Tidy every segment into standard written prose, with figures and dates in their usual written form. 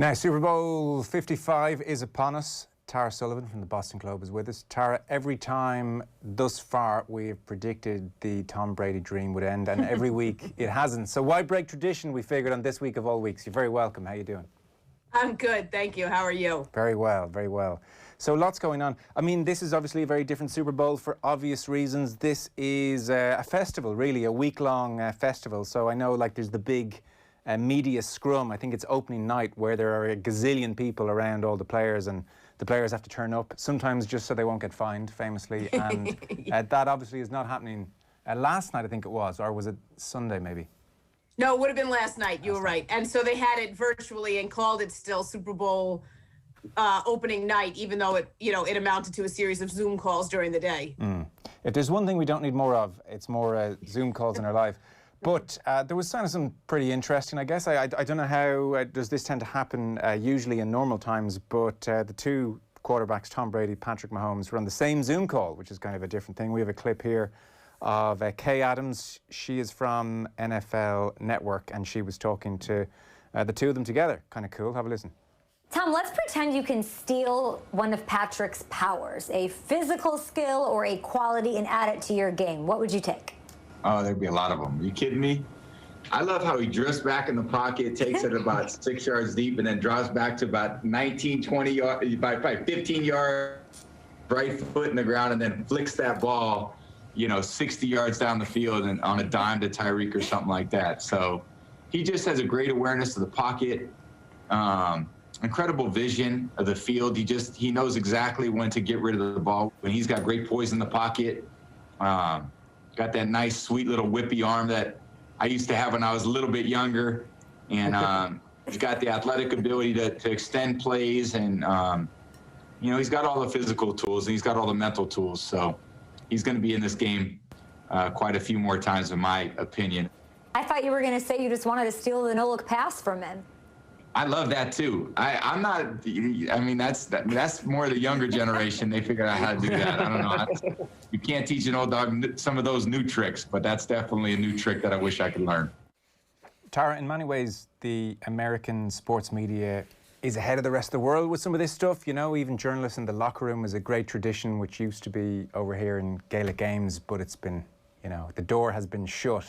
Now, Super Bowl 55 is upon us. Tara Sullivan from the Boston Globe is with us. Tara, every time thus far we've predicted the Tom Brady dream would end, and every week it hasn't. So why break tradition, we figured, on this week of all weeks? You're very welcome. How you doing? I'm good, thank you. How are you? Very well, very well. So lots going on. I mean, this is obviously a very different Super Bowl for obvious reasons. This is a festival, really, a week-long festival. So I know, like, there's the big media scrum. I think it's opening night where there are a gazillion people around all the players, and the players have to turn up, sometimes just so they won't get fined, famously. And that obviously is not happening. Last night, I think it was, or was it Sunday, maybe? No, it would have been last night. You were right. And so they had it virtually and called it still Super Bowl opening night, even though it amounted to a series of Zoom calls during the day. If there's one thing we don't need more of, it's more Zoom calls in our life. But there was something pretty interesting, I guess. I don't know how does this tend to happen usually in normal times, but the two quarterbacks, Tom Brady, Patrick Mahomes, were on the same Zoom call, which is kind of a different thing. We have a clip here of Kay Adams. She is from NFL Network, and she was talking to the two of them together. Kind of cool. Have a listen. Tom, let's pretend you can steal one of Patrick's powers, a physical skill or a quality, and add it to your game. What would you take? Oh, there'd be a lot of them. Are you kidding me? I love how he drifts back in the pocket, takes it about 6 yards deep, and then drops back to about 19, 20 yards, probably 15 yards, right foot in the ground, and then flicks that ball, 60 yards down the field and on a dime to Tyreek or something like that. So he just has a great awareness of the pocket, incredible vision of the field. He knows exactly when to get rid of the ball. When he's got great poise in the pocket. Got that nice, sweet little whippy arm that I used to have when I was a little bit younger. And he's got the athletic ability to extend plays. And, he's got all the physical tools and he's got all the mental tools. So he's going to be in this game quite a few more times, in my opinion. I thought you were going to say you just wanted to steal the no-look pass from him. I love that too. I'm not. I mean, that's more the younger generation. They figured out how to do that. I don't know. You can't teach an old dog some of those new tricks, but that's definitely a new trick that I wish I could learn. Tara, in many ways, the American sports media is ahead of the rest of the world with some of this stuff. Even journalists in the locker room is a great tradition, which used to be over here in Gaelic games, but it's been, the door has been shut.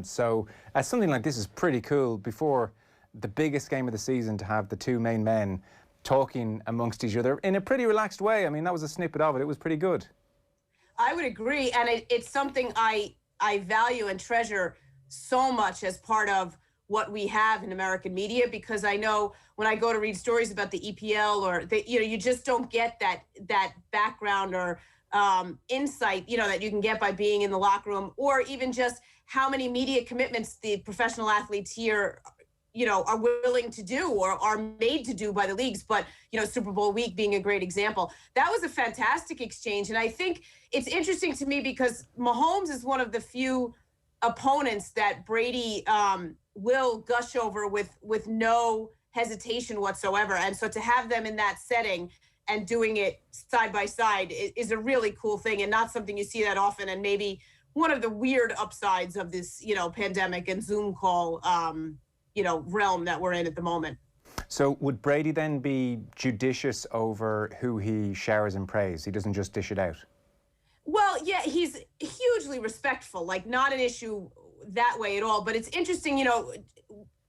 So something like this is pretty cool. Before the biggest game of the season, to have the two main men talking amongst each other in a pretty relaxed way. I mean, that was a snippet of it. It was pretty good. I would agree, and it's something I value and treasure so much as part of what we have in American media, because I know when I go to read stories about the EPL or you just don't get that background or insight, that you can get by being in the locker room, or even just how many media commitments the professional athletes here are willing to do or are made to do by the leagues. But, Super Bowl week being a great example. That was a fantastic exchange. And I think it's interesting to me because Mahomes is one of the few opponents that Brady will gush over with no hesitation whatsoever. And so to have them in that setting and doing it side by side is a really cool thing, and not something you see that often, and maybe one of the weird upsides of this, pandemic and Zoom call realm that we're in at the moment. So would Brady then be judicious over who he showers in praise? He doesn't just dish it out? Well, yeah, he's hugely respectful, like not an issue that way at all. But it's interesting,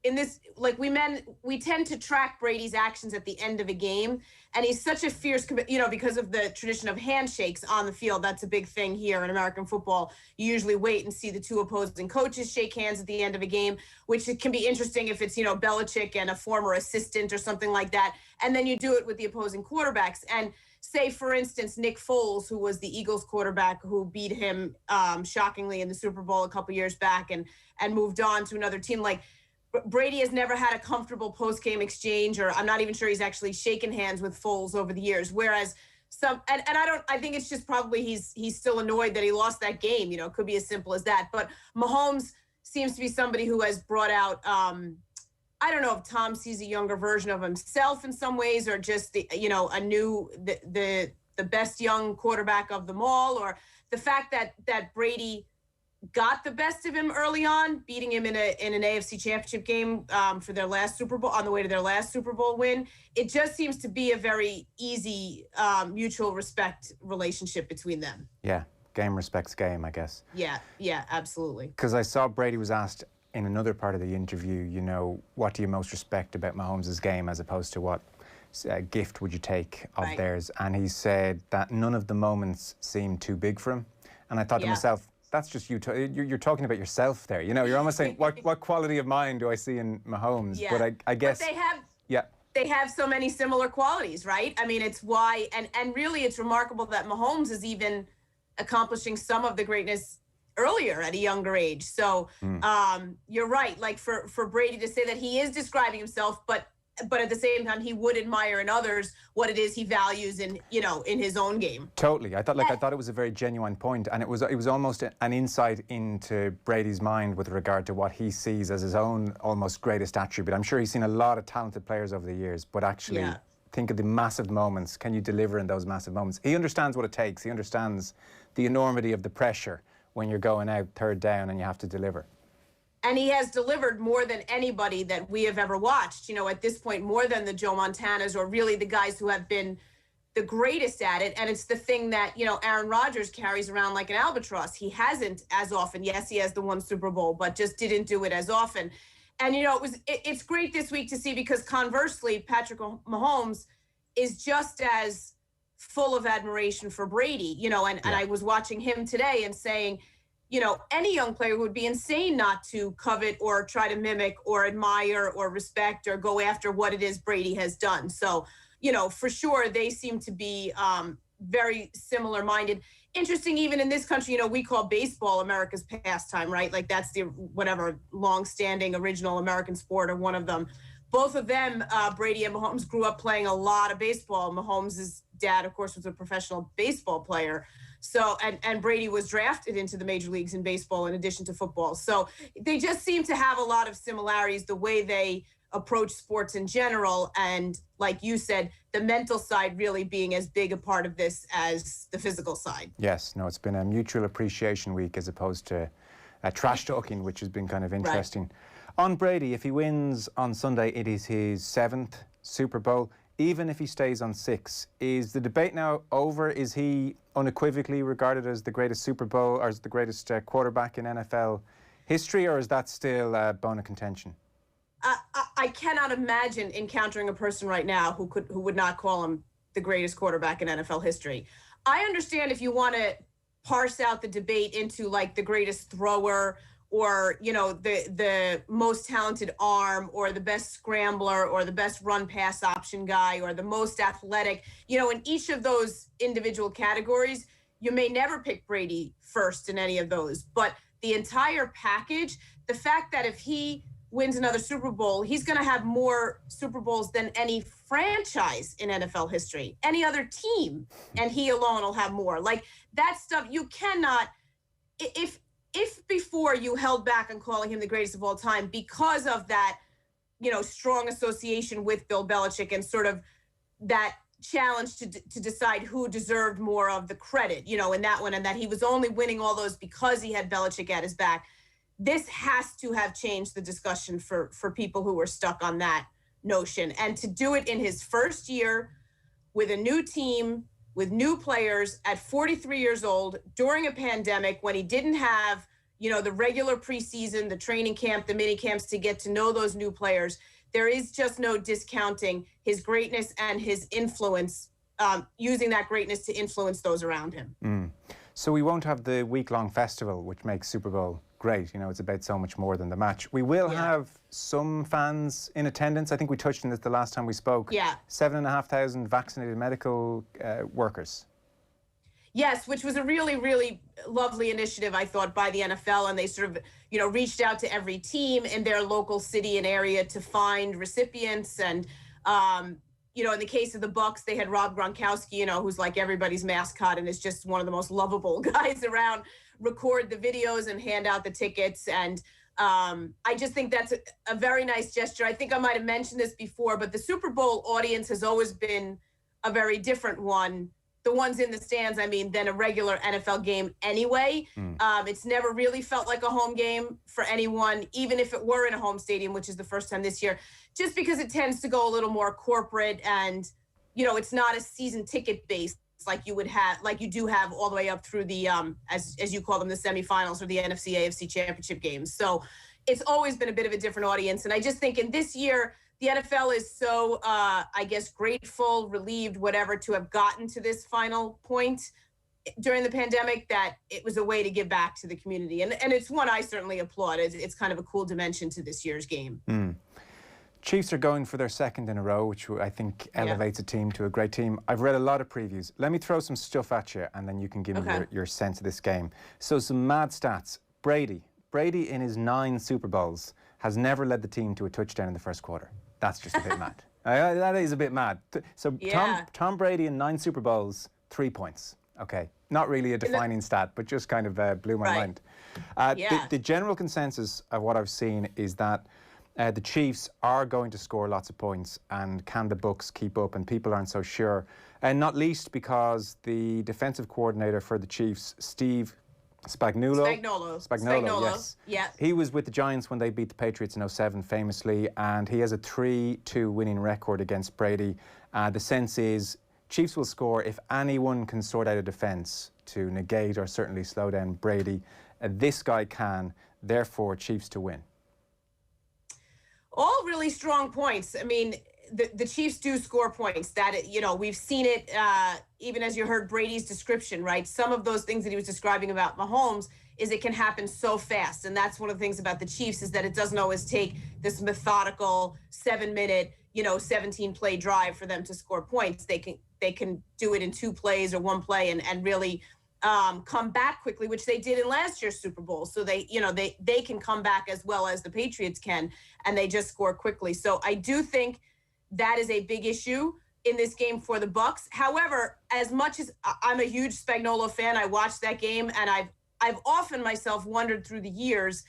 in this, like we tend to track Brady's actions at the end of a game, and he's such a fierce, because of the tradition of handshakes on the field. That's a big thing here in American football. You usually wait and see the two opposing coaches shake hands at the end of a game, which can be interesting if it's, Belichick and a former assistant or something like that. And then you do it with the opposing quarterbacks. And say, for instance, Nick Foles, who was the Eagles quarterback who beat him shockingly in the Super Bowl a couple years back and moved on to another team. Like, Brady has never had a comfortable post-game exchange, or I'm not even sure he's actually shaken hands with Foles over the years. Whereas I think it's just probably he's still annoyed that he lost that game. It could be as simple as that. But Mahomes seems to be somebody who has brought out, I don't know if Tom sees a younger version of himself in some ways, or just the best young quarterback of them all, or the fact that Brady got the best of him early on, beating him in an AFC Championship game for their last Super Bowl, on the way to their last Super Bowl win. It just seems to be a very easy mutual respect relationship between them. Yeah, game respects game, I guess. Yeah, absolutely. Because I saw Brady was asked in another part of the interview, what do you most respect about Mahomes' game as opposed to what gift would you take of theirs? And he said that none of the moments seemed too big for him. And I thought to myself, that's just you. You're talking about yourself there. You're almost saying, what quality of mind do I see in Mahomes? Yeah. But I guess but they have so many similar qualities, right? I mean, it's why, and really, it's remarkable that Mahomes is even accomplishing some of the greatness earlier at a younger age. So you're right. Like for Brady to say that he is describing himself, but at the same time, he would admire in others what it is he values in his own game. Totally. I thought it was a very genuine point, and it was almost an insight into Brady's mind with regard to what he sees as his own almost greatest attribute. I'm sure he's seen a lot of talented players over the years, but actually think of the massive moments. Can you deliver in those massive moments? He understands what it takes. He understands the enormity of the pressure when you're going out third down and you have to deliver. And he has delivered more than anybody that we have ever watched, at this point, more than the Joe Montanas or really the guys who have been the greatest at it. And it's the thing that, Aaron Rodgers carries around like an albatross. He hasn't as often. Yes, he has the one Super Bowl, but just didn't do it as often. And, it's great this week to see because conversely, Patrick Mahomes is just as full of admiration for Brady, and I was watching him today and saying, any young player would be insane not to covet or try to mimic or admire or respect or go after what it is Brady has done. So, for sure, they seem to be very similar minded. Interesting, even in this country, we call baseball America's pastime, right? Like that's the whatever long-standing original American sport or one of them. Both of them, Brady and Mahomes, grew up playing a lot of baseball. Mahomes' dad, of course, was a professional baseball player. So, and Brady was drafted into the major leagues in baseball in addition to football. So they just seem to have a lot of similarities, the way they approach sports in general. And like you said, the mental side really being as big a part of this as the physical side. Yes, no, it's been a mutual appreciation week as opposed to trash talking, which has been kind of interesting. Right. On Brady, if he wins on Sunday, it is his 7th Super Bowl. Even if he stays on 6, is the debate now over? Is he unequivocally regarded as the greatest Super Bowl or as the greatest quarterback in NFL history, or is that still a bone of contention? I cannot imagine encountering a person right now who would not call him the greatest quarterback in NFL history. I understand if you want to parse out the debate into like the greatest thrower or, the most talented arm or the best scrambler or the best run pass option guy or the most athletic, in each of those individual categories, you may never pick Brady first in any of those. But the entire package, the fact that if he wins another Super Bowl, he's going to have more Super Bowls than any franchise in NFL history, any other team, and he alone will have more. Like that stuff, you cannot, if before you held back on calling him the greatest of all time because of that, strong association with Bill Belichick and sort of that challenge to decide who deserved more of the credit, in that one, and that he was only winning all those because he had Belichick at his back. This has to have changed the discussion for people who were stuck on that notion. And to do it in his first year with a new team, with new players at 43 years old during a pandemic when he didn't have, the regular preseason, the training camp, the mini camps to get to know those new players. There is just no discounting his greatness and his influence, using that greatness to influence those around him. So we won't have the week-long festival, which makes Super Bowl great. It's about so much more than the match. We will have some fans in attendance. I think we touched on this the last time we spoke. 7,500 vaccinated medical workers. Yes, which was a really, really lovely initiative, I thought, by the NFL. And they sort of, reached out to every team in their local city and area to find recipients. And, in the case of the Bucs, they had Rob Gronkowski, who's like everybody's mascot and is just one of the most lovable guys around, record the videos and hand out the tickets. And I just think that's a very nice gesture. I think I might have mentioned this before, but the Super Bowl audience has always been a very different one the ones in the stands, I mean, than a regular NFL game anyway. It's never really felt like a home game for anyone, even if it were in a home stadium, which is the first time this year, just because it tends to go a little more corporate and, you know, it's not a season ticket based like you would have, like you do have all the way up through the, as you call them, the semifinals or the NFC, AFC championship games. So it's always been a bit of a different audience. And I just think in this year, the NFL is so, I guess, grateful, relieved, whatever, to have gotten to this final point during the pandemic that it was a way to give back to the community. And it's one I certainly applaud. It's kind of a cool dimension to this year's game. Chiefs are going for their second in a row, which I think elevates a team to a great team. I've read a lot of previews. Let me throw some stuff at you, and then you can give me your sense of this game. So some mad stats. Brady in his 9 Super Bowls has never led the team to a touchdown in the first quarter. That's just a bit mad. That is a bit mad. So Tom Brady in 9 Super Bowls, 3 points. Okay, not really a defining stat, but just kind of blew my mind. The general consensus of what I've seen is that the Chiefs are going to score lots of points, and can the Bucs keep up? And people aren't so sure. And not least because the defensive coordinator for the Chiefs, Steve Spagnuolo, yes. Yeah. He was with the Giants when they beat the Patriots in 2007, famously, and he has a 3-2 winning record against Brady. The sense is Chiefs will score if anyone can sort out a defence to negate or certainly slow down Brady. This guy can, therefore Chiefs to win. All really strong points. I mean, the Chiefs do score points. That, you know, we've seen it even as you heard Brady's description, right? Some of those things that he was describing about Mahomes is it can happen so fast. And that's one of the things about the Chiefs is that it doesn't always take this methodical 7-minute, 17-play drive for them to score points. They can do it in 2 plays or 1 play and really come back quickly, which they did in last year's Super Bowl. So they can come back as well as the Patriots can, and they just score quickly. So I do think that is a big issue in this game for the Bucs. However, as much as I'm a huge Spagnuolo fan, I watched that game, and I've often myself wondered through the years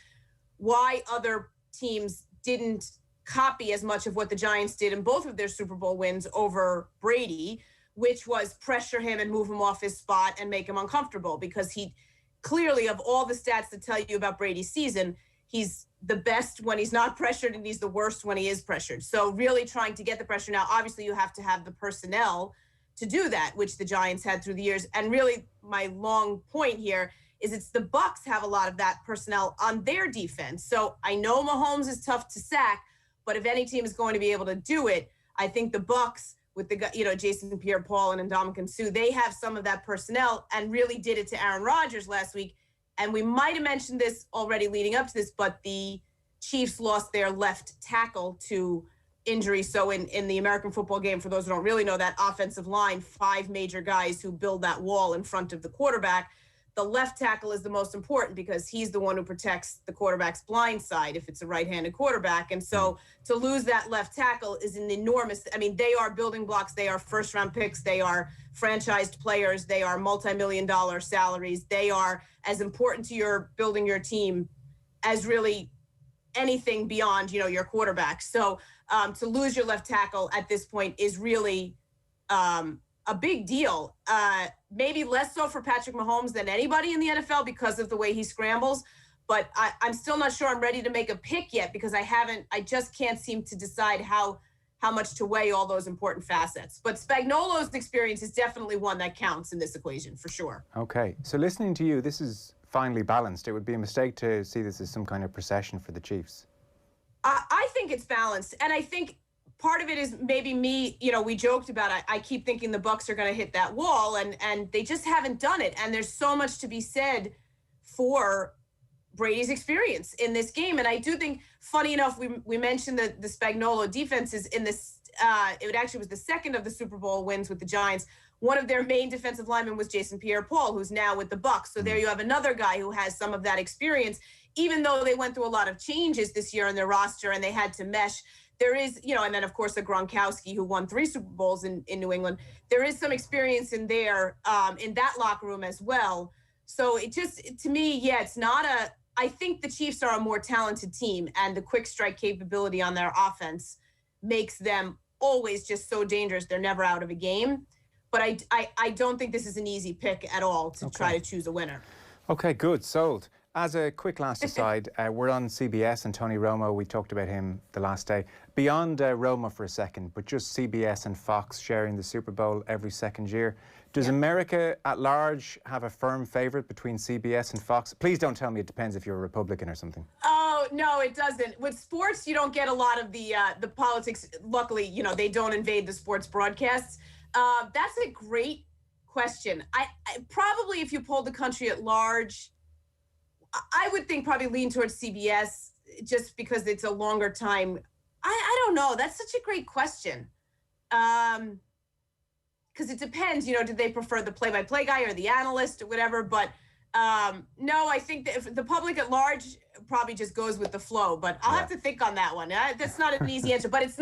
why other teams didn't copy as much of what the Giants did in both of their Super Bowl wins over Brady, which was pressure him and move him off his spot and make him uncomfortable, because he clearly, of all the stats that tell you about Brady's season, he's the best when he's not pressured and he's the worst when he is pressured. So really trying to get the pressure. Now, obviously you have to have the personnel to do that, which the Giants had through the years. And really my long point here is it's the Bucs have a lot of that personnel on their defense. So I know Mahomes is tough to sack, but if any team is going to be able to do it, I think the Bucs with the, Jason Pierre-Paul and Ndamukong Suh, they have some of that personnel and really did it to Aaron Rodgers last week. And we might have mentioned this already leading up to this, but the Chiefs lost their left tackle to injury. So in the American football game, for those who don't really know, that offensive line, 5 major guys who build that wall in front of the quarterback. The left tackle is the most important because he's the one who protects the quarterback's blind side if it's a right-handed quarterback. And so to lose that left tackle is an enormous, they are building blocks. They are first-round picks. They are franchised players. They are multi-million-dollar salaries. They are as important to your building your team as really anything beyond, your quarterback. So to lose your left tackle at this point is really a big deal. Maybe less so for Patrick Mahomes than anybody in the NFL because of the way he scrambles. But I'm still not sure I'm ready to make a pick yet because I just can't seem to decide how much to weigh all those important facets. But Spagnuolo's experience is definitely one that counts in this equation for sure. Okay, so listening to you, this is finely balanced. It would be a mistake to see this as some kind of procession for the Chiefs. I think it's balanced. And I think part of it is maybe me, we joked about it. I keep thinking the Bucs are going to hit that wall and they just haven't done it. And there's so much to be said for Brady's experience in this game. And I do think, funny enough, we mentioned the Spagnuolo defenses in this, it actually was the second of the Super Bowl wins with the Giants. One of their main defensive linemen was Jason Pierre-Paul, who's now with the Bucs. So there you have another guy who has some of that experience, even though they went through a lot of changes this year in their roster and they had to mesh. There is, and then of course a Gronkowski who won 3 Super Bowls in New England. There is some experience in there, in that locker room as well. So it just, to me, it's not I think the Chiefs are a more talented team, and the quick strike capability on their offense makes them always just so dangerous. They're never out of a game. But I don't think this is an easy pick at all to try to choose a winner. Okay, good, sold. As a quick last aside, we're on CBS and Tony Romo, we talked about him the last day. Beyond Romo for a second, but just CBS and Fox sharing the Super Bowl every second year. Does America at large have a firm favourite between CBS and Fox? Please don't tell me it depends if you're a Republican or something. Oh, no, it doesn't. With sports, you don't get a lot of the politics. Luckily, you know, they don't invade the sports broadcasts. That's a great question. I probably, if you polled the country at large, I would think probably lean towards CBS just because it's a longer time. I don't know. That's such a great question. Because it depends, you know, do they prefer the play-by-play guy or the analyst or whatever? But no, I think that if the public at large probably just goes with the flow. But I'll have to think on that one. That's not an easy answer, but it's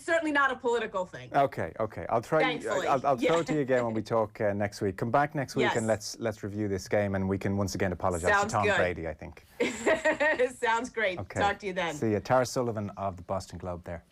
certainly not a political thing. Okay. I'll try. I'll throw it to you again when we talk next week. Come back next week and let's review this game, and we can once again apologise to Tom Brady, I think. Sounds great. Okay. Talk to you then. See you. Tara Sullivan of the Boston Globe there.